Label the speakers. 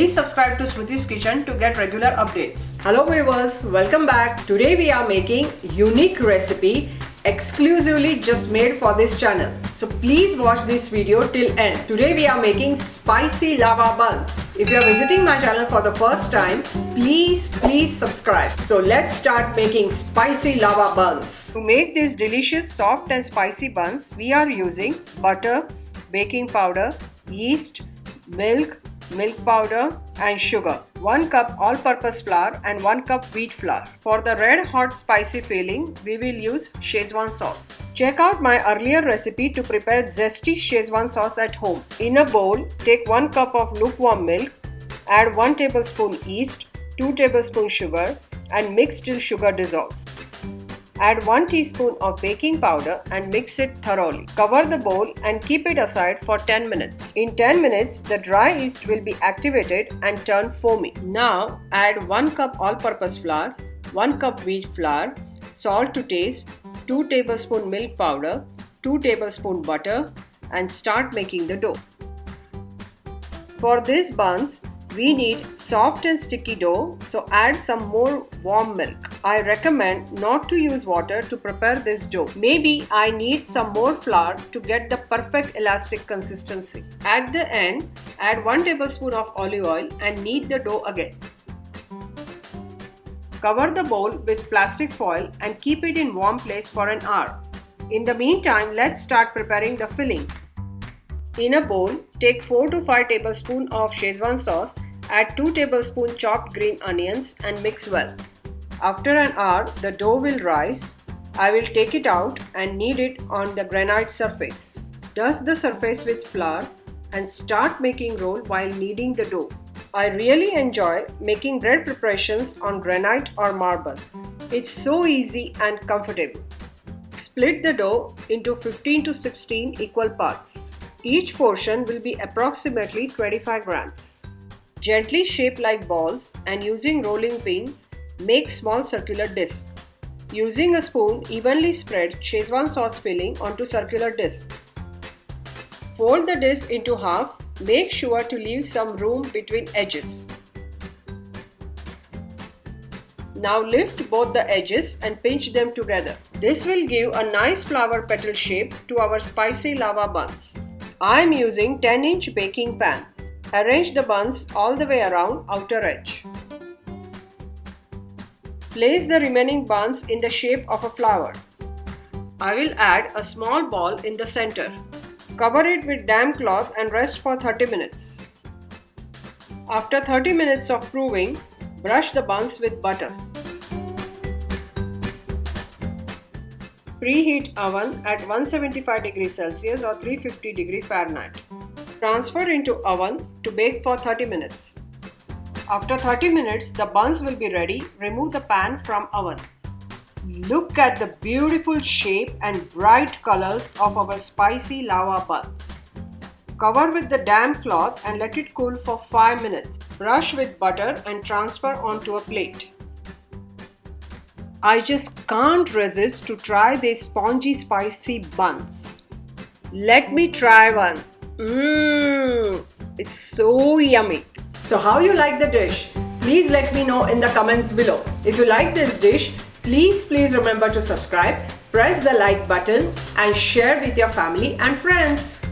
Speaker 1: Please subscribe to Smriti's Kitchen to get regular updates. Hello viewers, welcome back. Today we are making unique recipe exclusively just made for this channel. So please watch this video till end. Today we are making spicy lava buns. If you are visiting my channel for the first time, please subscribe. So let's start making spicy lava buns. To make these delicious soft and spicy buns, we are using butter, baking powder, yeast, milk powder and sugar, 1 cup all-purpose flour and 1 cup wheat flour. For the red hot spicy filling, we will use Szechuan sauce. Check out my earlier recipe to prepare zesty Szechuan sauce at home. In a bowl, take 1 cup of lukewarm milk, add 1 tablespoon yeast, 2 tablespoons sugar and mix till sugar dissolves. Add 1 teaspoon of baking powder and mix it thoroughly. Cover the bowl and keep it aside for 10 minutes. In 10 minutes, the dry yeast will be activated and turn foamy. Now, add 1 cup all-purpose flour, 1 cup wheat flour, salt to taste, 2 tablespoon milk powder, 2 tablespoon butter and start making the dough. For these buns, we need soft and sticky dough, so add some more warm milk. I recommend not to use water to prepare this dough. Maybe I need some more flour to get the perfect elastic consistency. At the end, add 1 tablespoon of olive oil and knead the dough again. Cover the bowl with plastic foil and keep it in warm place for an hour. In the meantime, let's start preparing the filling. In a bowl, take 4 to 5 tablespoons of Szechuan sauce, add 2 tablespoons chopped green onions and mix well. After an hour, the dough will rise. I will take it out and knead it on the granite surface. Dust the surface with flour and start making roll while kneading the dough. I really enjoy making bread preparations on granite or marble. It's so easy and comfortable. Split the dough into 15 to 16 equal parts. Each portion will be approximately 25 grams. Gently shape like balls and using rolling pin, make small circular discs. Using a spoon, evenly spread Szechuan sauce filling onto circular disc. Fold the disc into half. Make sure to leave some room between edges. Now lift both the edges and pinch them together. This will give a nice flower petal shape to our spicy lava buns. I am using 10-inch baking pan. Arrange the buns all the way around outer edge. Place the remaining buns in the shape of a flower. I will add a small ball in the center. Cover it with damp cloth and rest for 30 minutes. After 30 minutes of proving, brush the buns with butter. Preheat oven at 175 degrees Celsius or 350 degrees Fahrenheit. Transfer into oven to bake for 30 minutes. After 30 minutes, the buns will be ready. Remove the pan from oven. Look at the beautiful shape and bright colors of our spicy lava buns. Cover with the damp cloth and let it cool for 5 minutes. Brush with butter and transfer onto a plate. I just can't resist to try these spongy spicy buns. Let me try one. It's so yummy. So how you like the dish? Please let me know in the comments below. If you like this dish, please remember to subscribe, press the like button and share with your family and friends.